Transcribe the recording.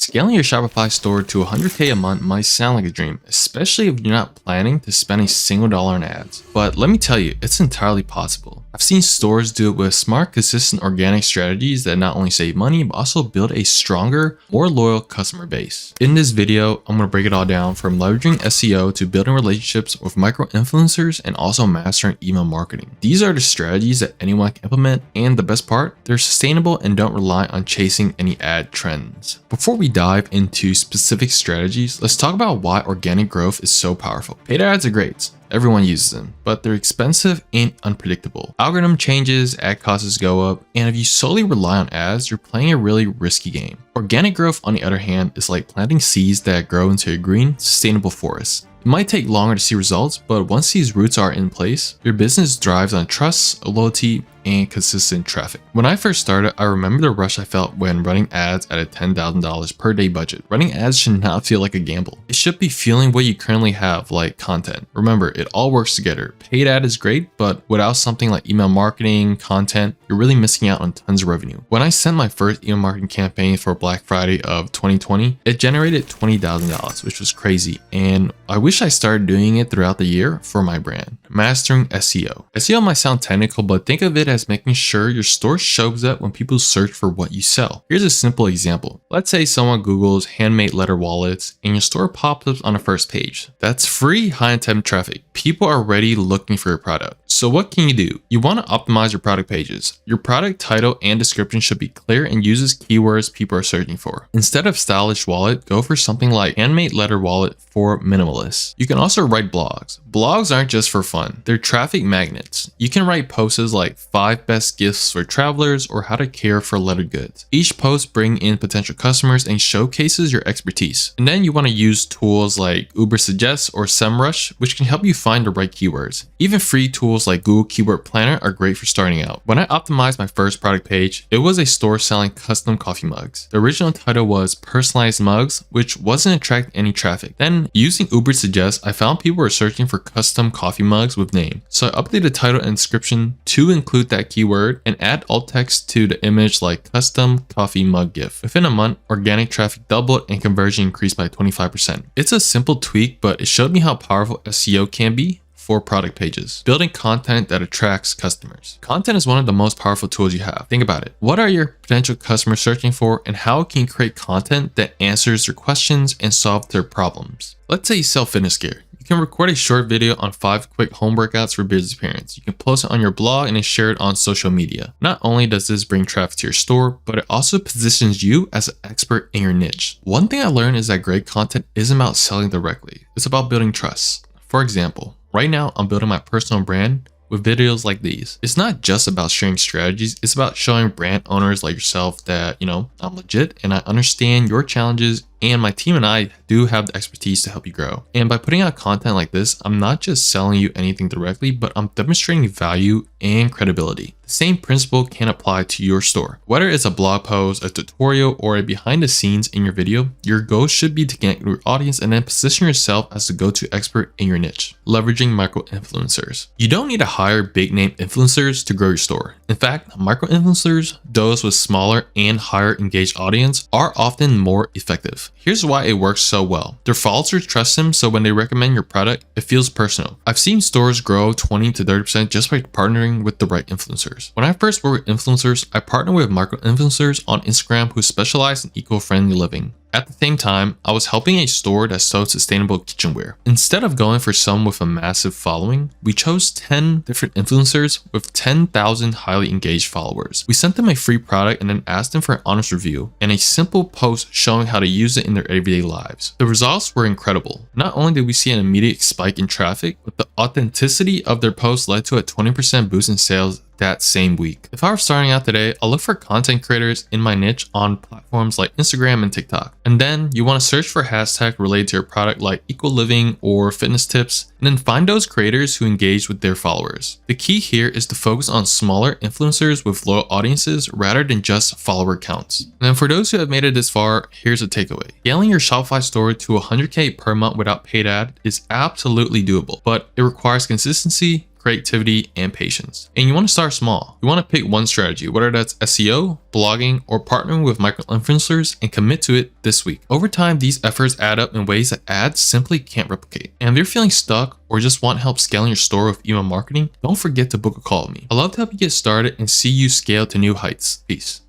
Scaling your Shopify store to 100K a month might sound like a dream, especially if you're not planning to spend a single dollar on ads. But let me tell you, it's entirely possible. I've seen stores do it with smart, consistent organic strategies that not only save money, but also build a stronger, more loyal customer base. In this video, I'm going to break it all down from leveraging SEO to building relationships with micro-influencers and also mastering email marketing. These are the strategies that anyone can implement, and the best part, they're sustainable and don't rely on chasing any ad trends. Before we dive into specific strategies, let's talk about why organic growth is so powerful. Paid ads are great. Everyone uses them, but they're expensive and unpredictable. Algorithm changes, ad costs go up, and if you solely rely on ads, you're playing a really risky game. Organic growth, on the other hand, is like planting seeds that grow into a green, sustainable forest. It might take longer to see results, but once these roots are in place, your business thrives on trust, loyalty, and consistent traffic. When I first started, I remember the rush I felt when running ads at a $10,000 per day budget. Running ads should not feel like a gamble. It should be feeling what you currently have, like content. Remember, it all works together. Paid ad is great, but without something like email marketing, content, you're really missing out on tons of revenue. When I sent my first email marketing campaign for Black Friday of 2020, it generated $20,000, which was crazy. And I wish I started doing it throughout the year for my brand. Mastering SEO. SEO might sound technical, but think of it as making sure your store shows up when people search for what you sell. Here's a simple example. Let's say someone Googles handmade leather wallets and your store pops up on the first page. That's free high intent traffic. People are already looking for your product. So what can you do? You want to optimize your product pages. Your product title and description should be clear and uses keywords people are searching for. Instead of stylish wallet, go for something like handmade leather wallet for minimalists. You can also write blogs. Blogs aren't just for fun. They're traffic magnets. You can write posts like 5 best gifts for travelers or how to care for leather goods. Each post brings in potential customers and showcases your expertise. And then you want to use tools like Ubersuggest or SEMrush, which can help you find the right keywords. Even free tools like Google Keyword Planner are great for starting out. When I optimized my first product page, it was a store selling custom coffee mugs. The original title was Personalized Mugs, which wasn't attracting any traffic. Then using Ubersuggest, I found people were searching for custom coffee mugs with name. So I updated the title and description to include that keyword and add alt text to the image like custom coffee mug gift. Within a month, organic traffic doubled and conversion increased by 25%. It's a simple tweak, but it showed me how powerful SEO can be for product pages. Building content that attracts customers. Content is one of the most powerful tools you have. Think about it. What are your potential customers searching for, and how can you create content that answers their questions and solve their problems? Let's say you sell fitness gear. You can record a short video on 5 quick home workouts for busy parents. You can post it on your blog and then share it on social media. Not only does this bring traffic to your store, but it also positions you as an expert in your niche. One thing I learned is that great content isn't about selling directly. It's about building trust. For example, right now I'm building my personal brand with videos like these. It's not just about sharing strategies, it's about showing brand owners like yourself that, I'm legit and I understand your challenges, and my team and I do have the expertise to help you grow. And by putting out content like this, I'm not just selling you anything directly, but I'm demonstrating value and credibility. The same principle can apply to your store. Whether it's a blog post, a tutorial, or a behind the scenes in your video, your goal should be to connect with your audience and then position yourself as the go-to expert in your niche. Leveraging micro-influencers. You don't need to hire big name influencers to grow your store. In fact, micro-influencers, those with smaller and higher engaged audience, are often more effective. Here's why it works so well. Their followers trust them, so when they recommend your product, it feels personal. I've seen stores grow 20 to 30% just by partnering with the right influencers. When I first worked with influencers, I partnered with micro-influencers on Instagram who specialize in eco-friendly living. At the same time, I was helping a store that sold sustainable kitchenware. Instead of going for some with a massive following, we chose 10 different influencers with 10,000 highly engaged followers. We sent them a free product and then asked them for an honest review and a simple post showing how to use it in their everyday lives. The results were incredible. Not only did we see an immediate spike in traffic, but the authenticity of their posts led to a 20% boost in sales that same week. If I were starting out today, I'll look for content creators in my niche on platforms like Instagram and TikTok. And then you want to search for hashtag related to your product like eco living or fitness tips, and then find those creators who engage with their followers. The key here is to focus on smaller influencers with loyal audiences rather than just follower counts. And then for those who have made it this far, here's a takeaway. Scaling your Shopify store to 100K per month without paid ad is absolutely doable, but it requires consistency, creativity, and patience. And you want to start small. You want to pick one strategy, whether that's SEO, blogging, or partnering with micro-influencers, and commit to it this week. Over time, these efforts add up in ways that ads simply can't replicate. And if you're feeling stuck or just want help scaling your store with email marketing, don't forget to book a call with me. I'd love to help you get started and see you scale to new heights. Peace.